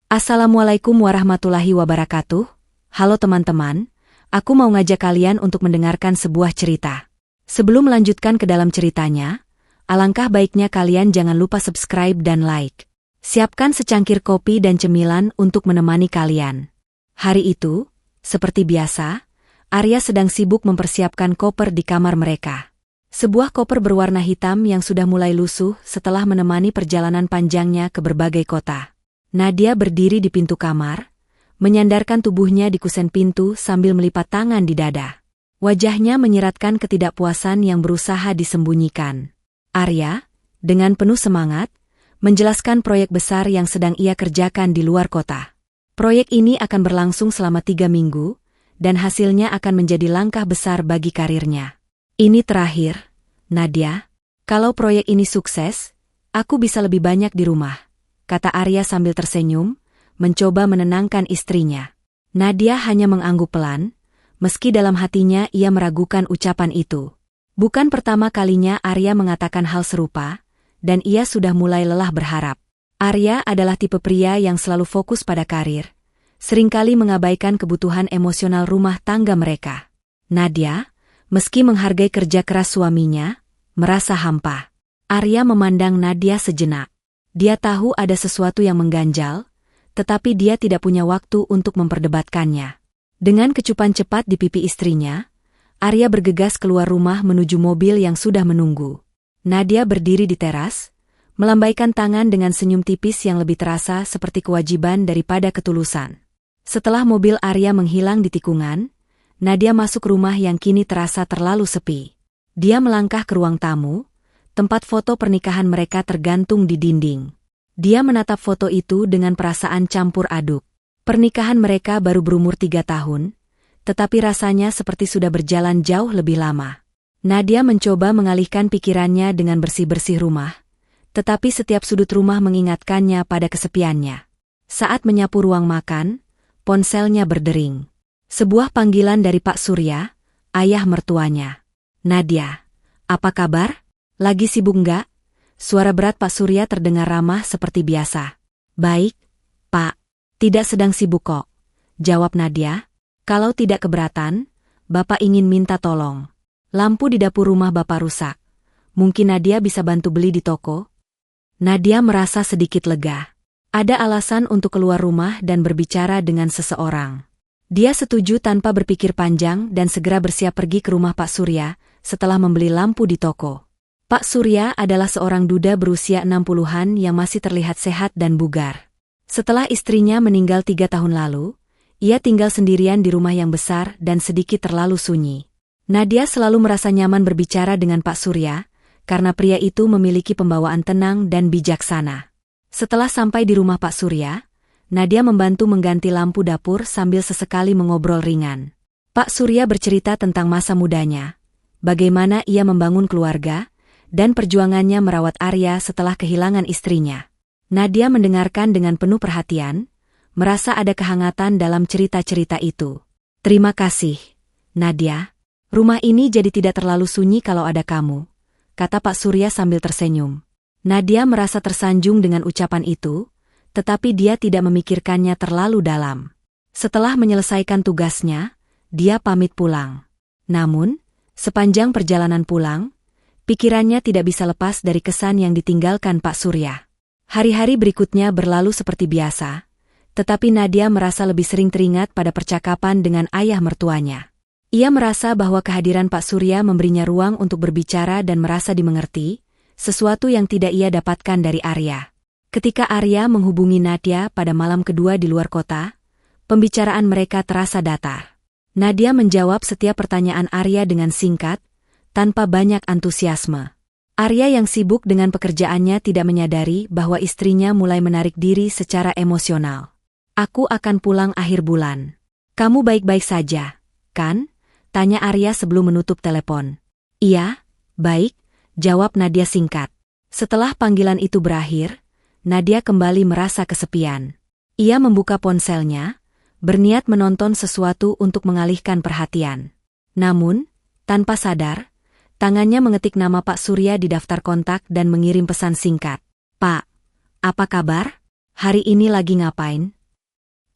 Assalamualaikum warahmatullahi wabarakatuh. Halo teman-teman, aku mau ngajak kalian untuk mendengarkan sebuah cerita. Sebelum melanjutkan ke dalam ceritanya, alangkah baiknya kalian jangan lupa subscribe dan like. Siapkan secangkir kopi dan cemilan untuk menemani kalian. Hari itu, seperti biasa, Arya sedang sibuk mempersiapkan koper di kamar mereka. Sebuah koper berwarna hitam yang sudah mulai lusuh setelah menemani perjalanan panjangnya ke berbagai kota. Nadia berdiri di pintu kamar, menyandarkan tubuhnya di kusen pintu sambil melipat tangan di dada. Wajahnya menyiratkan ketidakpuasan yang berusaha disembunyikan. Arya, dengan penuh semangat, menjelaskan proyek besar yang sedang ia kerjakan di luar kota. Proyek ini akan berlangsung selama 3 minggu, dan hasilnya akan menjadi langkah besar bagi karirnya. Ini terakhir, Nadia. Kalau proyek ini sukses, aku bisa lebih banyak di rumah, kata Arya sambil tersenyum, mencoba menenangkan istrinya. Nadia hanya mengangguk pelan, meski dalam hatinya ia meragukan ucapan itu. Bukan pertama kalinya Arya mengatakan hal serupa, dan ia sudah mulai lelah berharap. Arya adalah tipe pria yang selalu fokus pada karir, seringkali mengabaikan kebutuhan emosional rumah tangga mereka. Nadia, meski menghargai kerja keras suaminya, merasa hampa. Arya memandang Nadia sejenak. Dia tahu ada sesuatu yang mengganjal, tetapi dia tidak punya waktu untuk memperdebatkannya. Dengan kecupan cepat di pipi istrinya, Arya bergegas keluar rumah menuju mobil yang sudah menunggu. Nadia berdiri di teras, melambaikan tangan dengan senyum tipis yang lebih terasa seperti kewajiban daripada ketulusan. Setelah mobil Arya menghilang di tikungan, Nadia masuk rumah yang kini terasa terlalu sepi. Dia melangkah ke ruang tamu, tempat foto pernikahan mereka tergantung di dinding. Dia menatap foto itu dengan perasaan campur aduk. Pernikahan mereka baru berumur 3 tahun, tetapi rasanya seperti sudah berjalan jauh lebih lama. Nadia mencoba mengalihkan pikirannya dengan bersih-bersih rumah, tetapi setiap sudut rumah mengingatkannya pada kesepiannya. Saat menyapu ruang makan, ponselnya berdering. Sebuah panggilan dari Pak Surya, ayah mertuanya. "Nadia, apa kabar? Lagi sibuk nggak?" Suara berat Pak Surya terdengar ramah seperti biasa. "Baik, Pak. Tidak sedang sibuk kok," jawab Nadia. "Kalau tidak keberatan, Bapak ingin minta tolong. Lampu di dapur rumah Bapak rusak. Mungkin Nadia bisa bantu beli di toko?" Nadia merasa sedikit lega. Ada alasan untuk keluar rumah dan berbicara dengan seseorang. Dia setuju tanpa berpikir panjang dan segera bersiap pergi ke rumah Pak Surya setelah membeli lampu di toko. Pak Surya adalah seorang duda berusia 60-an yang masih terlihat sehat dan bugar. Setelah istrinya meninggal 3 tahun lalu, ia tinggal sendirian di rumah yang besar dan sedikit terlalu sunyi. Nadia selalu merasa nyaman berbicara dengan Pak Surya, karena pria itu memiliki pembawaan tenang dan bijaksana. Setelah sampai di rumah Pak Surya, Nadia membantu mengganti lampu dapur sambil sesekali mengobrol ringan. Pak Surya bercerita tentang masa mudanya, bagaimana ia membangun keluarga, dan perjuangannya merawat Arya setelah kehilangan istrinya. Nadia mendengarkan dengan penuh perhatian, merasa ada kehangatan dalam cerita-cerita itu. "Terima kasih, Nadia. Rumah ini jadi tidak terlalu sunyi kalau ada kamu," kata Pak Surya sambil tersenyum. Nadia merasa tersanjung dengan ucapan itu, tetapi dia tidak memikirkannya terlalu dalam. Setelah menyelesaikan tugasnya, dia pamit pulang. Namun, sepanjang perjalanan pulang, pikirannya tidak bisa lepas dari kesan yang ditinggalkan Pak Surya. Hari-hari berikutnya berlalu seperti biasa, tetapi Nadia merasa lebih sering teringat pada percakapan dengan ayah mertuanya. Ia merasa bahwa kehadiran Pak Surya memberinya ruang untuk berbicara dan merasa dimengerti, sesuatu yang tidak ia dapatkan dari Arya. Ketika Arya menghubungi Nadia pada malam kedua di luar kota, pembicaraan mereka terasa datar. Nadia menjawab setiap pertanyaan Arya dengan singkat, tanpa banyak antusiasme. Arya yang sibuk dengan pekerjaannya tidak menyadari bahwa istrinya mulai menarik diri secara emosional. "Aku akan pulang akhir bulan. Kamu baik-baik saja, kan?" tanya Arya sebelum menutup telepon. "Iya, baik," jawab Nadia singkat. Setelah panggilan itu berakhir, Nadia kembali merasa kesepian. Ia membuka ponselnya, berniat menonton sesuatu untuk mengalihkan perhatian. Namun, tanpa sadar, tangannya mengetik nama Pak Surya di daftar kontak dan mengirim pesan singkat. "Pak, apa kabar? Hari ini lagi ngapain?"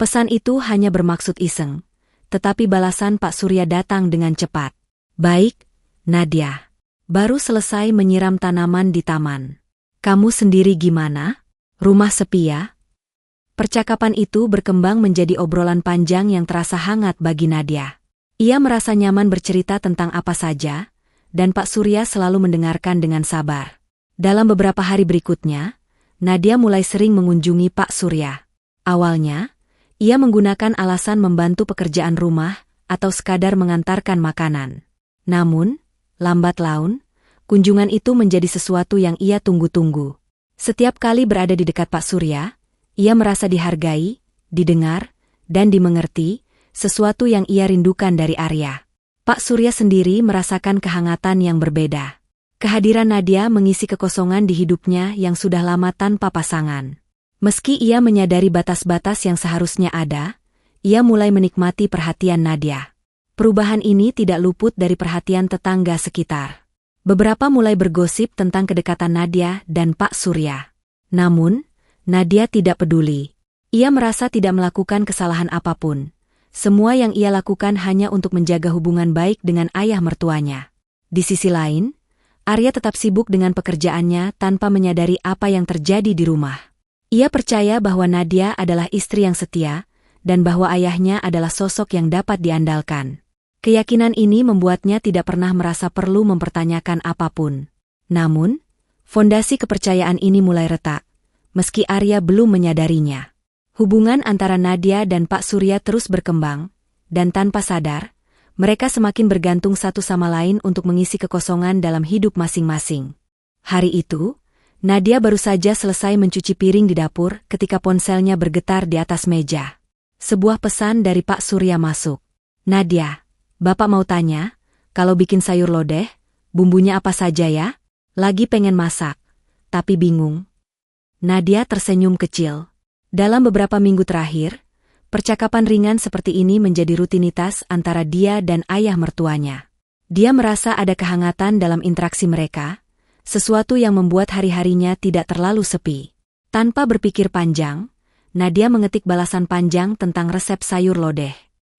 Pesan itu hanya bermaksud iseng, tetapi balasan Pak Surya datang dengan cepat. Baik, Nadia. Baru selesai menyiram tanaman di taman. Kamu sendiri gimana? Rumah sepi ya? Percakapan itu berkembang menjadi obrolan panjang yang terasa hangat bagi Nadia. Ia merasa nyaman bercerita tentang apa saja, dan Pak Surya selalu mendengarkan dengan sabar. Dalam beberapa hari berikutnya, Nadia mulai sering mengunjungi Pak Surya. Awalnya, ia menggunakan alasan membantu pekerjaan rumah atau sekadar mengantarkan makanan. Namun, lambat laun, kunjungan itu menjadi sesuatu yang ia tunggu-tunggu. Setiap kali berada di dekat Pak Surya, ia merasa dihargai, didengar, dan dimengerti, sesuatu yang ia rindukan dari Arya. Pak Surya sendiri merasakan kehangatan yang berbeda. Kehadiran Nadia mengisi kekosongan di hidupnya yang sudah lama tanpa pasangan. Meski ia menyadari batas-batas yang seharusnya ada, ia mulai menikmati perhatian Nadia. Perubahan ini tidak luput dari perhatian tetangga sekitar. Beberapa mulai bergosip tentang kedekatan Nadia dan Pak Surya. Namun, Nadia tidak peduli. Ia merasa tidak melakukan kesalahan apapun. Semua yang ia lakukan hanya untuk menjaga hubungan baik dengan ayah mertuanya. Di sisi lain, Arya tetap sibuk dengan pekerjaannya tanpa menyadari apa yang terjadi di rumah. Ia percaya bahwa Nadia adalah istri yang setia, dan bahwa ayahnya adalah sosok yang dapat diandalkan. Keyakinan ini membuatnya tidak pernah merasa perlu mempertanyakan apapun. Namun, fondasi kepercayaan ini mulai retak, meski Arya belum menyadarinya. Hubungan antara Nadia dan Pak Surya terus berkembang, dan tanpa sadar, mereka semakin bergantung satu sama lain untuk mengisi kekosongan dalam hidup masing-masing. Hari itu, Nadia baru saja selesai mencuci piring di dapur ketika ponselnya bergetar di atas meja. Sebuah pesan dari Pak Surya masuk. Nadia, Bapak mau tanya, kalau bikin sayur lodeh, bumbunya apa saja ya? Lagi pengen masak, tapi bingung. Nadia tersenyum kecil. Dalam beberapa minggu terakhir, percakapan ringan seperti ini menjadi rutinitas antara dia dan ayah mertuanya. Dia merasa ada kehangatan dalam interaksi mereka, sesuatu yang membuat hari-harinya tidak terlalu sepi. Tanpa berpikir panjang, Nadia mengetik balasan panjang tentang resep sayur lodeh.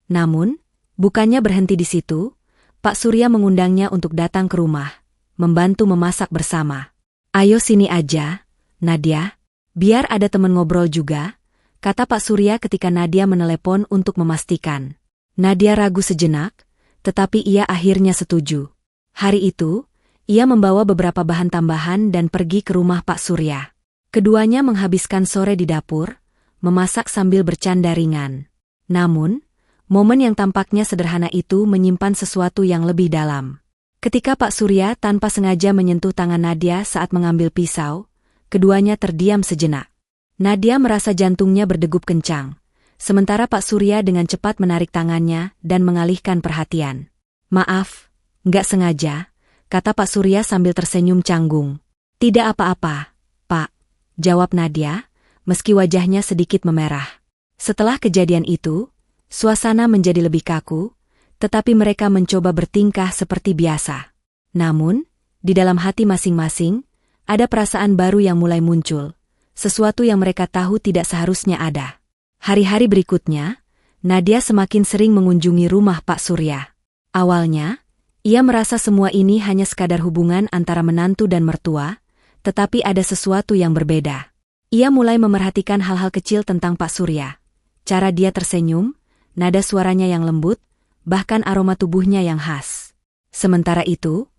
Namun, bukannya berhenti di situ, Pak Surya mengundangnya untuk datang ke rumah, membantu memasak bersama. Ayo sini aja, Nadia, biar ada teman ngobrol juga, kata Pak Surya ketika Nadia menelepon untuk memastikan. Nadia ragu sejenak, tetapi ia akhirnya setuju. Hari itu, ia membawa beberapa bahan tambahan dan pergi ke rumah Pak Surya. Keduanya menghabiskan sore di dapur, memasak sambil bercanda ringan. Namun, momen yang tampaknya sederhana itu menyimpan sesuatu yang lebih dalam. Ketika Pak Surya tanpa sengaja menyentuh tangan Nadia saat mengambil pisau, keduanya terdiam sejenak. Nadia merasa jantungnya berdegup kencang, sementara Pak Surya dengan cepat menarik tangannya dan mengalihkan perhatian. Maaf, nggak sengaja, kata Pak Surya sambil tersenyum canggung. Tidak apa-apa, Pak, jawab Nadia, meski wajahnya sedikit memerah. Setelah kejadian itu, suasana menjadi lebih kaku, tetapi mereka mencoba bertingkah seperti biasa. Namun, di dalam hati masing-masing, ada perasaan baru yang mulai muncul, sesuatu yang mereka tahu tidak seharusnya ada. Hari-hari berikutnya, Nadia semakin sering mengunjungi rumah Pak Surya. Awalnya, ia merasa semua ini hanya sekadar hubungan antara menantu dan mertua, tetapi ada sesuatu yang berbeda. Ia mulai memerhatikan hal-hal kecil tentang Pak Surya. Cara dia tersenyum, nada suaranya yang lembut, bahkan aroma tubuhnya yang khas. Sementara itu,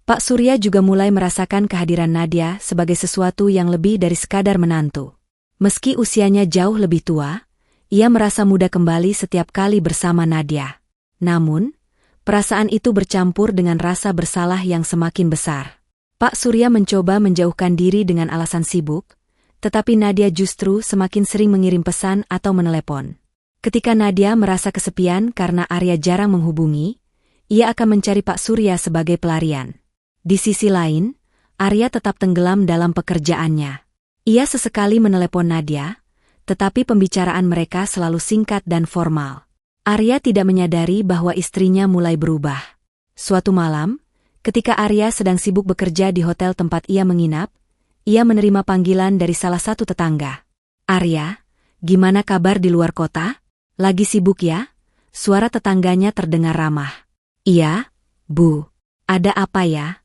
Pak Surya juga mulai merasakan kehadiran Nadia sebagai sesuatu yang lebih dari sekadar menantu. Meski usianya jauh lebih tua, ia merasa muda kembali setiap kali bersama Nadia. Namun, perasaan itu bercampur dengan rasa bersalah yang semakin besar. Pak Surya mencoba menjauhkan diri dengan alasan sibuk, tetapi Nadia justru semakin sering mengirim pesan atau menelepon. Ketika Nadia merasa kesepian karena Arya jarang menghubungi, ia akan mencari Pak Surya sebagai pelarian. Di sisi lain, Arya tetap tenggelam dalam pekerjaannya. Ia sesekali menelepon Nadia, tetapi pembicaraan mereka selalu singkat dan formal. Arya tidak menyadari bahwa istrinya mulai berubah. Suatu malam, ketika Arya sedang sibuk bekerja di hotel tempat ia menginap, ia menerima panggilan dari salah satu tetangga. Arya, gimana kabar di luar kota? Lagi sibuk ya? Suara tetangganya terdengar ramah. Iya, Bu. Ada apa ya?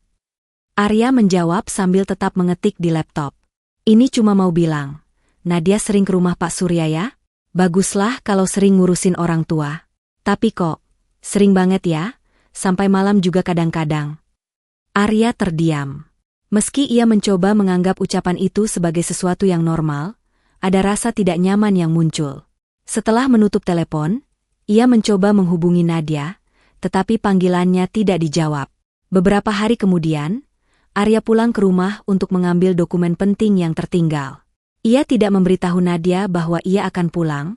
Arya menjawab sambil tetap mengetik di laptop. Ini cuma mau bilang, Nadia sering ke rumah Pak Surya ya? Baguslah kalau sering ngurusin orang tua. Tapi kok, sering banget ya? Sampai malam juga kadang-kadang. Arya terdiam. Meski ia mencoba menganggap ucapan itu sebagai sesuatu yang normal, ada rasa tidak nyaman yang muncul. Setelah menutup telepon, ia mencoba menghubungi Nadia, tetapi panggilannya tidak dijawab. Beberapa hari kemudian, Arya pulang ke rumah untuk mengambil dokumen penting yang tertinggal. Ia tidak memberitahu Nadia bahwa ia akan pulang,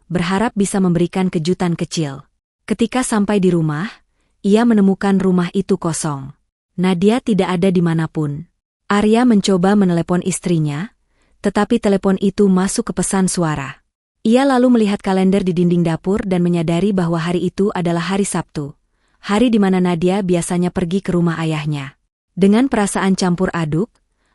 berharap bisa memberikan kejutan kecil. Ketika sampai di rumah, ia menemukan rumah itu kosong. Nadia tidak ada dimanapun. Arya mencoba menelepon istrinya, tetapi telepon itu masuk ke pesan suara. Ia lalu melihat kalender di dinding dapur dan menyadari bahwa hari itu adalah hari Sabtu, hari di mana Nadia biasanya pergi ke rumah ayahnya. Dengan perasaan campur aduk,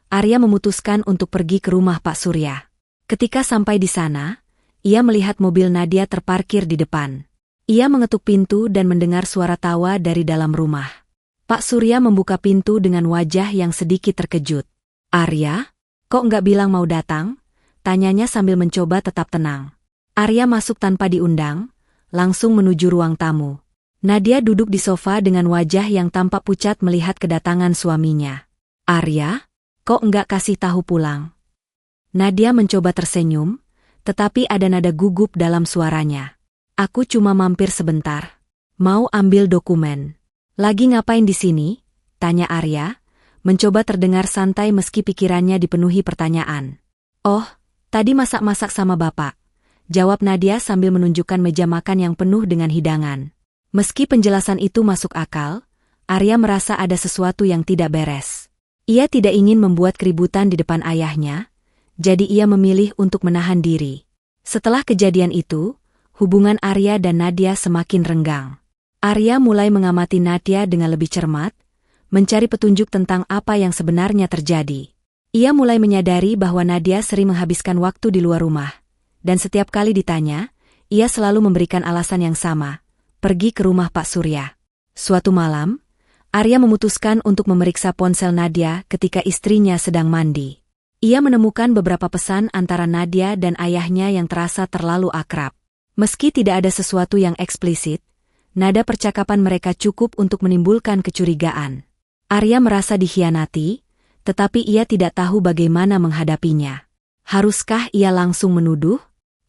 Arya memutuskan untuk pergi ke rumah Pak Surya. Ketika sampai di sana, ia melihat mobil Nadia terparkir di depan. Ia mengetuk pintu dan mendengar suara tawa dari dalam rumah. Pak Surya membuka pintu dengan wajah yang sedikit terkejut. Arya, kok nggak bilang mau datang? Tanyanya sambil mencoba tetap tenang. Arya masuk tanpa diundang, langsung menuju ruang tamu. Nadia duduk di sofa dengan wajah yang tampak pucat melihat kedatangan suaminya. Arya, kok nggak kasih tahu pulang? Nadia mencoba tersenyum, tetapi ada nada gugup dalam suaranya. Aku cuma mampir sebentar. Mau ambil dokumen. Lagi ngapain di sini? Tanya Arya, mencoba terdengar santai meski pikirannya dipenuhi pertanyaan. Oh, tadi masak-masak sama bapak. Jawab Nadia sambil menunjukkan meja makan yang penuh dengan hidangan. Meski penjelasan itu masuk akal, Arya merasa ada sesuatu yang tidak beres. Ia tidak ingin membuat keributan di depan ayahnya, jadi ia memilih untuk menahan diri. Setelah kejadian itu, hubungan Arya dan Nadia semakin renggang. Arya mulai mengamati Nadia dengan lebih cermat, mencari petunjuk tentang apa yang sebenarnya terjadi. Ia mulai menyadari bahwa Nadia sering menghabiskan waktu di luar rumah, dan setiap kali ditanya, ia selalu memberikan alasan yang sama, pergi ke rumah Pak Surya. Suatu malam, Arya memutuskan untuk memeriksa ponsel Nadia ketika istrinya sedang mandi. Ia menemukan beberapa pesan antara Nadia dan ayahnya yang terasa terlalu akrab. Meski tidak ada sesuatu yang eksplisit, nada percakapan mereka cukup untuk menimbulkan kecurigaan. Arya merasa dikhianati, tetapi ia tidak tahu bagaimana menghadapinya. Haruskah ia langsung menuduh?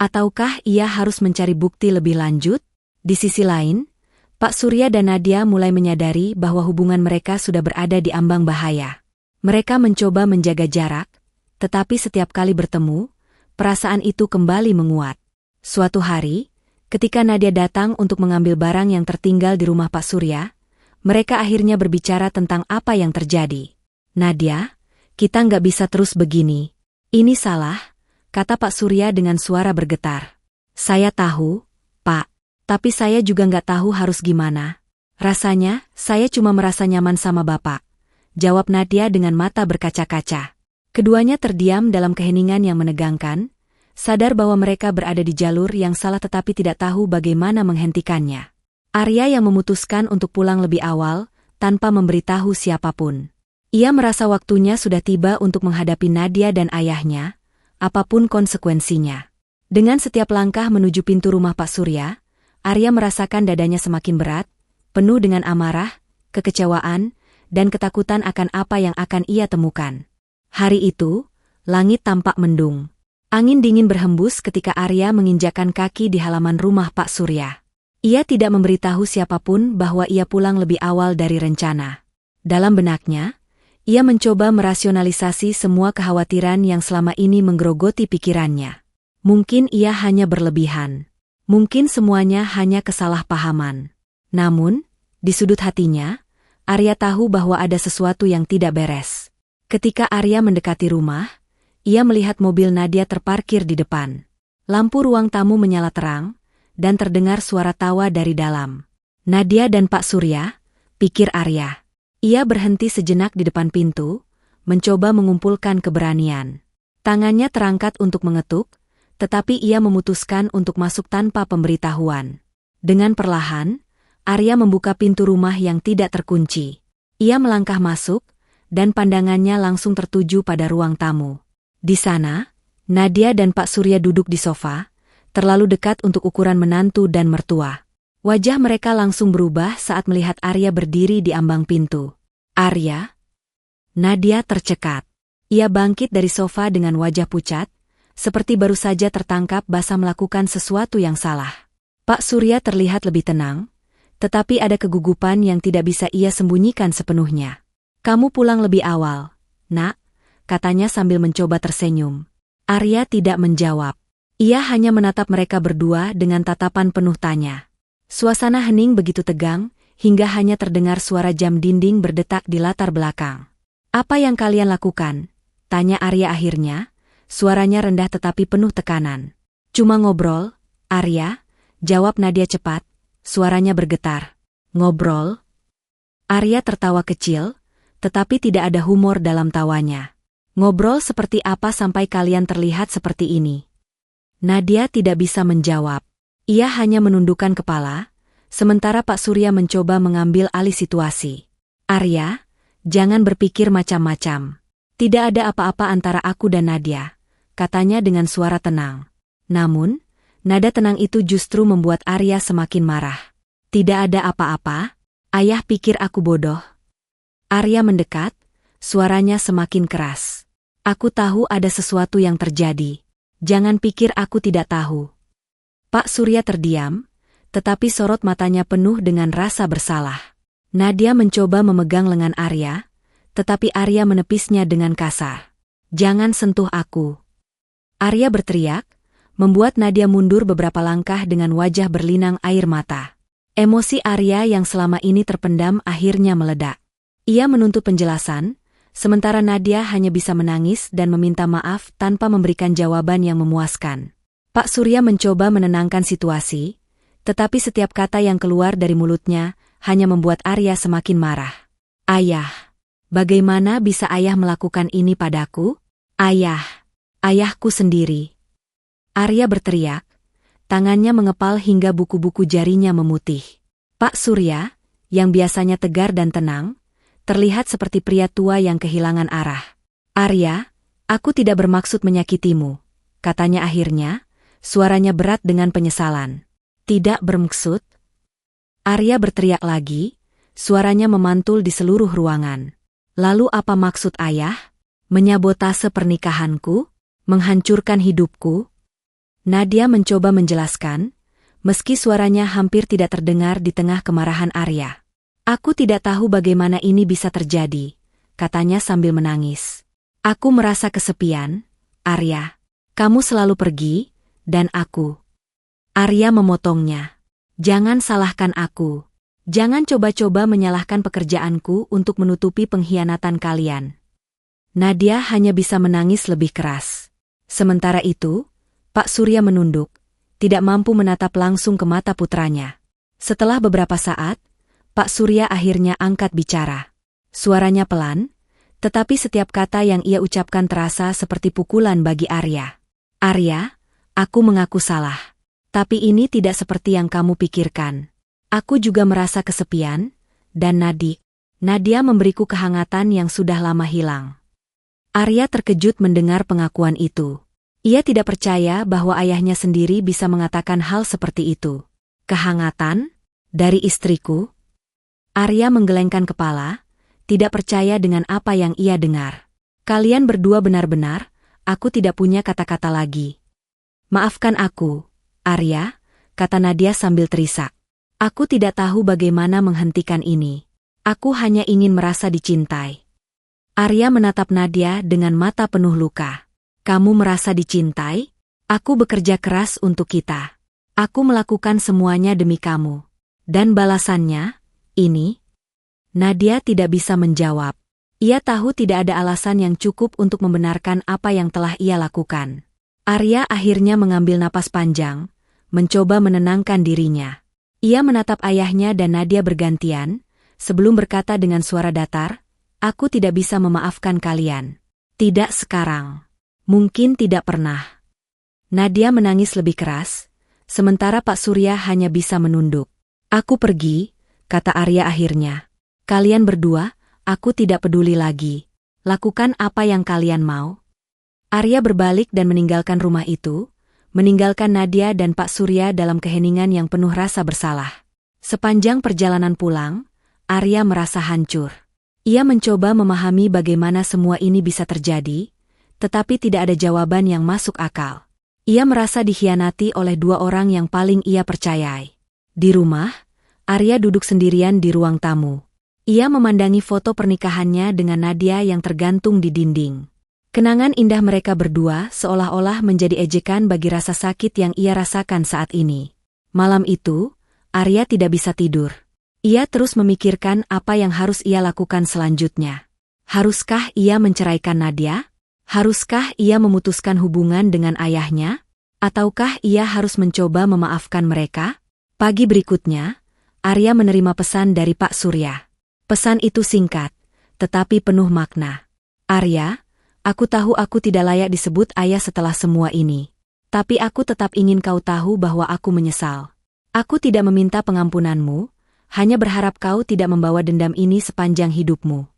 Ataukah ia harus mencari bukti lebih lanjut? Di sisi lain, Pak Surya dan Nadia mulai menyadari bahwa hubungan mereka sudah berada di ambang bahaya. Mereka mencoba menjaga jarak, tetapi setiap kali bertemu, perasaan itu kembali menguat. Suatu hari, ketika Nadia datang untuk mengambil barang yang tertinggal di rumah Pak Surya, mereka akhirnya berbicara tentang apa yang terjadi. Nadia, kita nggak bisa terus begini. Ini salah, kata Pak Surya dengan suara bergetar. Saya tahu, Pak, tapi saya juga nggak tahu harus gimana. Rasanya, saya cuma merasa nyaman sama Bapak, jawab Nadia dengan mata berkaca-kaca. Keduanya terdiam dalam keheningan yang menegangkan, sadar bahwa mereka berada di jalur yang salah tetapi tidak tahu bagaimana menghentikannya. Arya yang memutuskan untuk pulang lebih awal, tanpa memberitahu siapapun. Ia merasa waktunya sudah tiba untuk menghadapi Nadia dan ayahnya, apapun konsekuensinya. Dengan setiap langkah menuju pintu rumah Pak Surya, Arya merasakan dadanya semakin berat, penuh dengan amarah, kekecewaan, dan ketakutan akan apa yang akan ia temukan. Hari itu, langit tampak mendung. Angin dingin berhembus ketika Arya menginjakkan kaki di halaman rumah Pak Surya. Ia tidak memberitahu siapapun bahwa ia pulang lebih awal dari rencana. Dalam benaknya, ia mencoba merasionalisasi semua kekhawatiran yang selama ini menggerogoti pikirannya. Mungkin ia hanya berlebihan. Mungkin semuanya hanya kesalahpahaman. Namun, di sudut hatinya, Arya tahu bahwa ada sesuatu yang tidak beres. Ketika Arya mendekati rumah, ia melihat mobil Nadia terparkir di depan. Lampu ruang tamu menyala terang, dan terdengar suara tawa dari dalam. Nadia dan Pak Surya, pikir Arya. Ia berhenti sejenak di depan pintu, mencoba mengumpulkan keberanian. Tangannya terangkat untuk mengetuk, tetapi ia memutuskan untuk masuk tanpa pemberitahuan. Dengan perlahan, Arya membuka pintu rumah yang tidak terkunci. Ia melangkah masuk, dan pandangannya langsung tertuju pada ruang tamu. Di sana, Nadia dan Pak Surya duduk di sofa, terlalu dekat untuk ukuran menantu dan mertua. Wajah mereka langsung berubah saat melihat Arya berdiri di ambang pintu. "Arya?" Nadia tercekat. Ia bangkit dari sofa dengan wajah pucat, seperti baru saja tertangkap basah melakukan sesuatu yang salah. Pak Surya terlihat lebih tenang, tetapi ada kegugupan yang tidak bisa ia sembunyikan sepenuhnya. "Kamu pulang lebih awal, Nak," katanya sambil mencoba tersenyum. Arya tidak menjawab. Ia hanya menatap mereka berdua dengan tatapan penuh tanya. Suasana hening begitu tegang, hingga hanya terdengar suara jam dinding berdetak di latar belakang. "Apa yang kalian lakukan?" tanya Arya akhirnya, suaranya rendah tetapi penuh tekanan. "Cuma ngobrol, Arya," jawab Nadia cepat, suaranya bergetar. "Ngobrol?" Arya tertawa kecil, tetapi tidak ada humor dalam tawanya. "Ngobrol seperti apa sampai kalian terlihat seperti ini?" Nadia tidak bisa menjawab. Ia hanya menundukkan kepala, sementara Pak Surya mencoba mengambil alih situasi. "Arya, jangan berpikir macam-macam. Tidak ada apa-apa antara aku dan Nadia," katanya dengan suara tenang. Namun, nada tenang itu justru membuat Arya semakin marah. "Tidak ada apa-apa? Ayah pikir aku bodoh?" Arya mendekat, suaranya semakin keras. "Aku tahu ada sesuatu yang terjadi. Jangan pikir aku tidak tahu." Pak Surya terdiam, tetapi sorot matanya penuh dengan rasa bersalah. Nadia mencoba memegang lengan Arya, tetapi Arya menepisnya dengan kasar. "Jangan sentuh aku." Arya berteriak, membuat Nadia mundur beberapa langkah dengan wajah berlinang air mata. Emosi Arya yang selama ini terpendam akhirnya meledak. Ia menuntut penjelasan, sementara Nadia hanya bisa menangis dan meminta maaf tanpa memberikan jawaban yang memuaskan. Pak Surya mencoba menenangkan situasi, tetapi setiap kata yang keluar dari mulutnya hanya membuat Arya semakin marah. "Ayah, bagaimana bisa ayah melakukan ini padaku? Ayah, ayahku sendiri." Arya berteriak, tangannya mengepal hingga buku-buku jarinya memutih. Pak Surya, yang biasanya tegar dan tenang, terlihat seperti pria tua yang kehilangan arah. "Arya, aku tidak bermaksud menyakitimu," katanya akhirnya, suaranya berat dengan penyesalan. "Tidak bermaksud?" Arya berteriak lagi, suaranya memantul di seluruh ruangan. "Lalu apa maksud ayah? Menyabotase pernikahanku? Menghancurkan hidupku?" Nadia mencoba menjelaskan, meski suaranya hampir tidak terdengar di tengah kemarahan Arya. "Aku tidak tahu bagaimana ini bisa terjadi," katanya sambil menangis. "Aku merasa kesepian, Arya. Kamu selalu pergi, dan aku..." Arya memotongnya. "Jangan salahkan aku. Jangan coba-coba menyalahkan pekerjaanku untuk menutupi pengkhianatan kalian." Nadia hanya bisa menangis lebih keras. Sementara itu, Pak Surya menunduk, tidak mampu menatap langsung ke mata putranya. Setelah beberapa saat, Pak Surya akhirnya angkat bicara. Suaranya pelan, tetapi setiap kata yang ia ucapkan terasa seperti pukulan bagi Arya. "Arya, aku mengaku salah. Tapi ini tidak seperti yang kamu pikirkan. Aku juga merasa kesepian, dan Nadia memberiku kehangatan yang sudah lama hilang." Arya terkejut mendengar pengakuan itu. Ia tidak percaya bahwa ayahnya sendiri bisa mengatakan hal seperti itu. "Kehangatan? Dari istriku?" Arya menggelengkan kepala, tidak percaya dengan apa yang ia dengar. "Kalian berdua benar-benar, aku tidak punya kata-kata lagi." "Maafkan aku, Arya," kata Nadia sambil terisak. "Aku tidak tahu bagaimana menghentikan ini. Aku hanya ingin merasa dicintai." Arya menatap Nadia dengan mata penuh luka. "Kamu merasa dicintai? Aku bekerja keras untuk kita. Aku melakukan semuanya demi kamu. Dan balasannya, ini?" Nadia tidak bisa menjawab. Ia tahu tidak ada alasan yang cukup untuk membenarkan apa yang telah ia lakukan. Arya akhirnya mengambil napas panjang, mencoba menenangkan dirinya. Ia menatap ayahnya dan Nadia bergantian, sebelum berkata dengan suara datar, "Aku tidak bisa memaafkan kalian. Tidak sekarang. Mungkin tidak pernah." Nadia menangis lebih keras, sementara Pak Surya hanya bisa menunduk. Aku pergi, kata Arya akhirnya. Kalian berdua, aku tidak peduli lagi. Lakukan apa yang kalian mau. Arya berbalik dan meninggalkan rumah itu, meninggalkan Nadia dan Pak Surya dalam keheningan yang penuh rasa bersalah. Sepanjang perjalanan pulang, Arya merasa hancur. Ia mencoba memahami bagaimana semua ini bisa terjadi, tetapi tidak ada jawaban yang masuk akal. Ia merasa dikhianati oleh dua orang yang paling ia percayai. Di rumah, Arya duduk sendirian di ruang tamu. Ia memandangi foto pernikahannya dengan Nadia yang tergantung di dinding. Kenangan indah mereka berdua seolah-olah menjadi ejekan bagi rasa sakit yang ia rasakan saat ini. Malam itu, Arya tidak bisa tidur. Ia terus memikirkan apa yang harus ia lakukan selanjutnya. Haruskah ia menceraikan Nadia? Haruskah ia memutuskan hubungan dengan ayahnya? Ataukah ia harus mencoba memaafkan mereka? Pagi berikutnya, Arya menerima pesan dari Pak Surya. Pesan itu singkat, tetapi penuh makna. Arya, aku tahu aku tidak layak disebut ayah setelah semua ini. Tapi aku tetap ingin kau tahu bahwa aku menyesal. Aku tidak meminta pengampunanmu, hanya berharap kau tidak membawa dendam ini sepanjang hidupmu.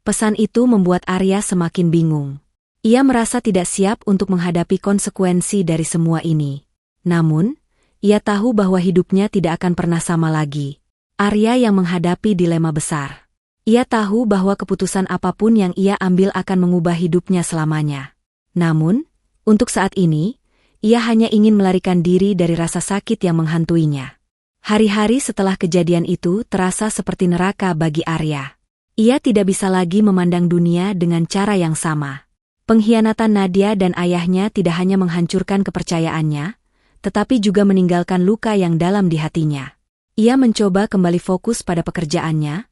Pesan itu membuat Arya semakin bingung. Ia merasa tidak siap untuk menghadapi konsekuensi dari semua ini. Namun, ia tahu bahwa hidupnya tidak akan pernah sama lagi. Arya yang menghadapi dilema besar. Ia tahu bahwa keputusan apapun yang ia ambil akan mengubah hidupnya selamanya. Namun, untuk saat ini, ia hanya ingin melarikan diri dari rasa sakit yang menghantuinya. Hari-hari setelah kejadian itu terasa seperti neraka bagi Arya. Ia tidak bisa lagi memandang dunia dengan cara yang sama. Pengkhianatan Nadia dan ayahnya tidak hanya menghancurkan kepercayaannya, tetapi juga meninggalkan luka yang dalam di hatinya. Ia mencoba kembali fokus pada pekerjaannya,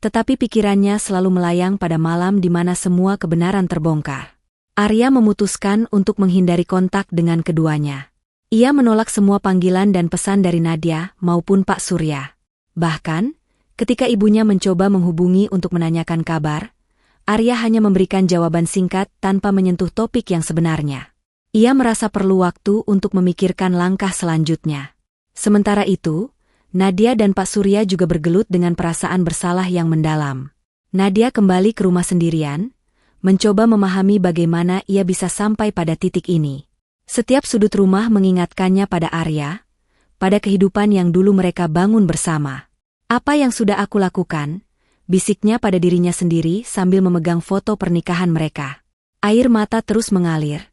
tetapi pikirannya selalu melayang pada malam di mana semua kebenaran terbongkar. Arya memutuskan untuk menghindari kontak dengan keduanya. Ia menolak semua panggilan dan pesan dari Nadia maupun Pak Surya. Bahkan, ketika ibunya mencoba menghubungi untuk menanyakan kabar, Arya hanya memberikan jawaban singkat tanpa menyentuh topik yang sebenarnya. Ia merasa perlu waktu untuk memikirkan langkah selanjutnya. Sementara itu, Nadia dan Pak Surya juga bergelut dengan perasaan bersalah yang mendalam. Nadia kembali ke rumah sendirian, mencoba memahami bagaimana ia bisa sampai pada titik ini. Setiap sudut rumah mengingatkannya pada Arya, pada kehidupan yang dulu mereka bangun bersama. Apa yang sudah aku lakukan? Bisiknya pada dirinya sendiri sambil memegang foto pernikahan mereka. Air mata terus mengalir,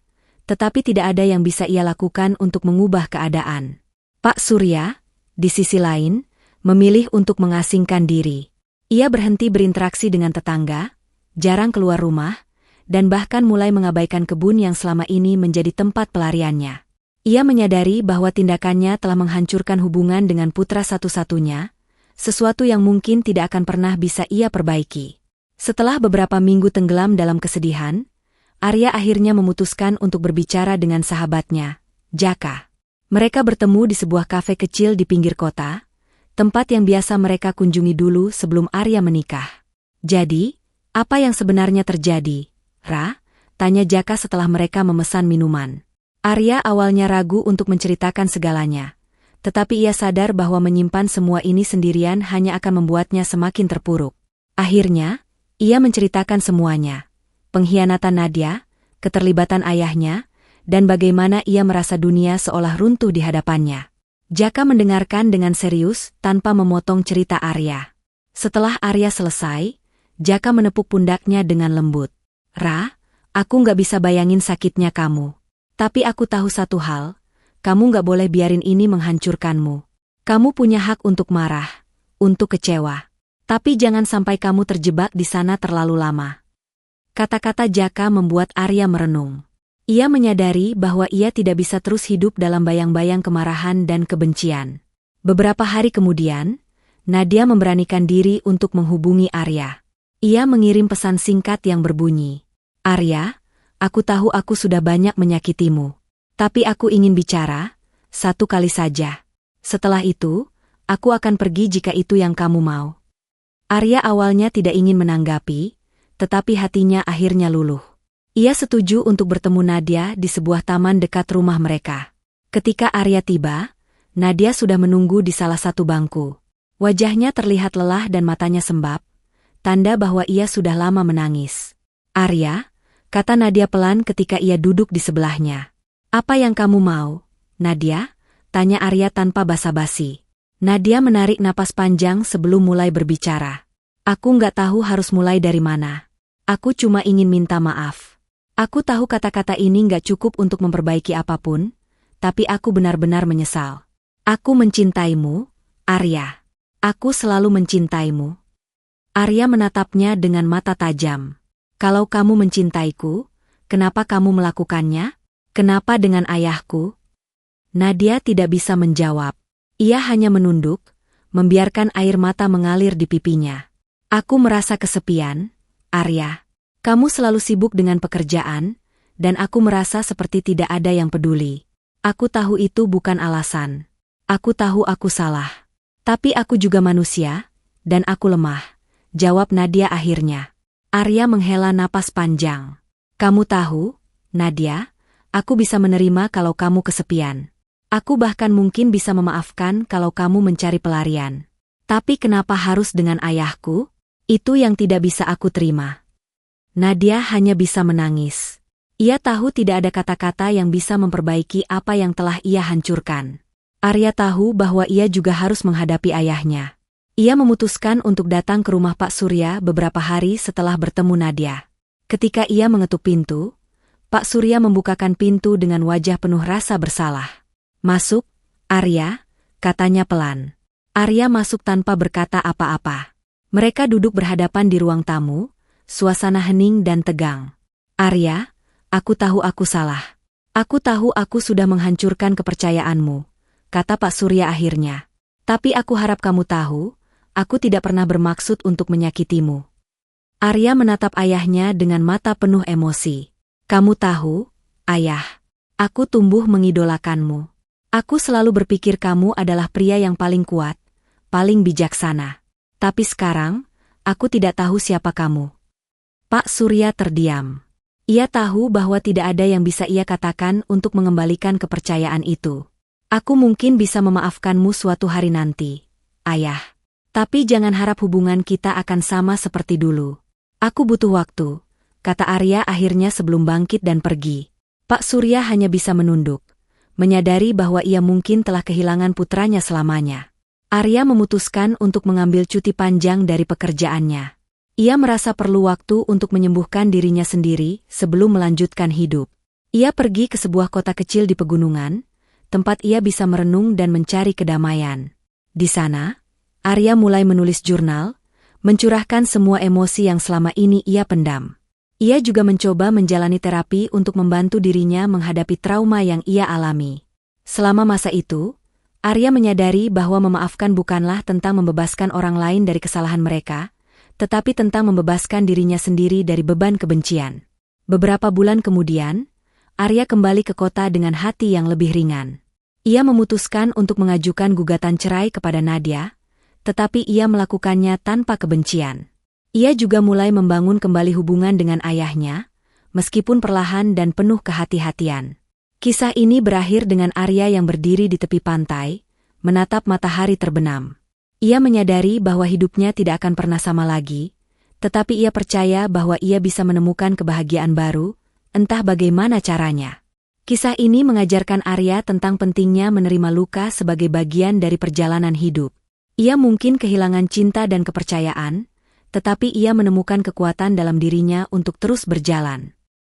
tetapi tidak ada yang bisa ia lakukan untuk mengubah keadaan. Pak Surya, di sisi lain, memilih untuk mengasingkan diri. Ia berhenti berinteraksi dengan tetangga, jarang keluar rumah, dan bahkan mulai mengabaikan kebun yang selama ini menjadi tempat pelariannya. Ia menyadari bahwa tindakannya telah menghancurkan hubungan dengan putra satu-satunya, sesuatu yang mungkin tidak akan pernah bisa ia perbaiki. Setelah beberapa minggu tenggelam dalam kesedihan, Arya akhirnya memutuskan untuk berbicara dengan sahabatnya, Jaka. Mereka bertemu di sebuah kafe kecil di pinggir kota, tempat yang biasa mereka kunjungi dulu sebelum Arya menikah. Jadi, apa yang sebenarnya terjadi? Ra, tanya Jaka setelah mereka memesan minuman. Arya awalnya ragu untuk menceritakan segalanya, tetapi ia sadar bahwa menyimpan semua ini sendirian hanya akan membuatnya semakin terpuruk. Akhirnya, ia menceritakan semuanya. Pengkhianatan Nadia, keterlibatan ayahnya, dan bagaimana ia merasa dunia seolah runtuh di hadapannya. Jaka mendengarkan dengan serius tanpa memotong cerita Arya. Setelah Arya selesai, Jaka menepuk pundaknya dengan lembut. Ra, aku nggak bisa bayangin sakitnya kamu. Tapi aku tahu satu hal, kamu nggak boleh biarin ini menghancurkanmu. Kamu punya hak untuk marah, untuk kecewa. Tapi jangan sampai kamu terjebak di sana terlalu lama. Kata-kata Jaka membuat Arya merenung. Ia menyadari bahwa ia tidak bisa terus hidup dalam bayang-bayang kemarahan dan kebencian. Beberapa hari kemudian, Nadia memberanikan diri untuk menghubungi Arya. Ia mengirim pesan singkat yang berbunyi, Arya, aku tahu aku sudah banyak menyakitimu. Tapi aku ingin bicara, satu kali saja. Setelah itu, aku akan pergi jika itu yang kamu mau. Arya awalnya tidak ingin menanggapi, tetapi hatinya akhirnya luluh. Ia setuju untuk bertemu Nadia di sebuah taman dekat rumah mereka. Ketika Arya tiba, Nadia sudah menunggu di salah satu bangku. Wajahnya terlihat lelah dan matanya sembab, tanda bahwa ia sudah lama menangis. "Arya," kata Nadia pelan ketika ia duduk di sebelahnya. "Apa yang kamu mau, Nadia?" tanya Arya tanpa basa-basi. Nadia menarik napas panjang sebelum mulai berbicara. "Aku nggak tahu harus mulai dari mana. Aku cuma ingin minta maaf. Aku tahu kata-kata ini nggak cukup untuk memperbaiki apapun, tapi aku benar-benar menyesal. Aku mencintaimu, Arya. Aku selalu mencintaimu." Arya menatapnya dengan mata tajam. "Kalau kamu mencintaiku, kenapa kamu melakukannya? Kenapa dengan ayahku?" Nadia tidak bisa menjawab. Ia hanya menunduk, membiarkan air mata mengalir di pipinya. "Aku merasa kesepian, Arya. Kamu selalu sibuk dengan pekerjaan, dan aku merasa seperti tidak ada yang peduli. Aku tahu itu bukan alasan. Aku tahu aku salah. Tapi aku juga manusia, dan aku lemah," jawab Nadia akhirnya. Arya menghela napas panjang. "Kamu tahu, Nadia, aku bisa menerima kalau kamu kesepian. Aku bahkan mungkin bisa memaafkan kalau kamu mencari pelarian. Tapi kenapa harus dengan ayahku? Itu yang tidak bisa aku terima." Nadia hanya bisa menangis. Ia tahu tidak ada kata-kata yang bisa memperbaiki apa yang telah ia hancurkan. Arya tahu bahwa ia juga harus menghadapi ayahnya. Ia memutuskan untuk datang ke rumah Pak Surya beberapa hari setelah bertemu Nadia. Ketika ia mengetuk pintu, Pak Surya membukakan pintu dengan wajah penuh rasa bersalah. "Masuk, Arya," katanya pelan. Arya masuk tanpa berkata apa-apa. Mereka duduk berhadapan di ruang tamu, suasana hening dan tegang. "Arya, aku tahu aku salah. Aku tahu aku sudah menghancurkan kepercayaanmu," kata Pak Surya akhirnya. "Tapi aku harap kamu tahu, aku tidak pernah bermaksud untuk menyakitimu." Arya menatap ayahnya dengan mata penuh emosi. "Kamu tahu, Ayah, aku tumbuh mengidolakanmu. Aku selalu berpikir kamu adalah pria yang paling kuat, paling bijaksana. Tapi sekarang, aku tidak tahu siapa kamu." Pak Surya terdiam. Ia tahu bahwa tidak ada yang bisa ia katakan untuk mengembalikan kepercayaan itu. "Aku mungkin bisa memaafkanmu suatu hari nanti, Ayah. Tapi jangan harap hubungan kita akan sama seperti dulu. Aku butuh waktu," kata Arya akhirnya sebelum bangkit dan pergi. Pak Surya hanya bisa menunduk, menyadari bahwa ia mungkin telah kehilangan putranya selamanya. Arya memutuskan untuk mengambil cuti panjang dari pekerjaannya. Ia merasa perlu waktu untuk menyembuhkan dirinya sendiri sebelum melanjutkan hidup. Ia pergi ke sebuah kota kecil di pegunungan, tempat ia bisa merenung dan mencari kedamaian. Di sana, Arya mulai menulis jurnal, mencurahkan semua emosi yang selama ini ia pendam. Ia juga mencoba menjalani terapi untuk membantu dirinya menghadapi trauma yang ia alami. Selama masa itu, Arya menyadari bahwa memaafkan bukanlah tentang membebaskan orang lain dari kesalahan mereka, tetapi tentang membebaskan dirinya sendiri dari beban kebencian. Beberapa bulan kemudian, Arya kembali ke kota dengan hati yang lebih ringan. Ia memutuskan untuk mengajukan gugatan cerai kepada Nadia, tetapi ia melakukannya tanpa kebencian. Ia juga mulai membangun kembali hubungan dengan ayahnya, meskipun perlahan dan penuh kehati-hatian. Kisah ini berakhir dengan Arya yang berdiri di tepi pantai, menatap matahari terbenam. Ia menyadari bahwa hidupnya tidak akan pernah sama lagi, tetapi ia percaya bahwa ia bisa menemukan kebahagiaan baru, entah bagaimana caranya. Kisah ini mengajarkan Arya tentang pentingnya menerima luka sebagai bagian dari perjalanan hidup. Ia mungkin kehilangan cinta dan kepercayaan, tetapi ia menemukan kekuatan dalam dirinya untuk terus berjalan.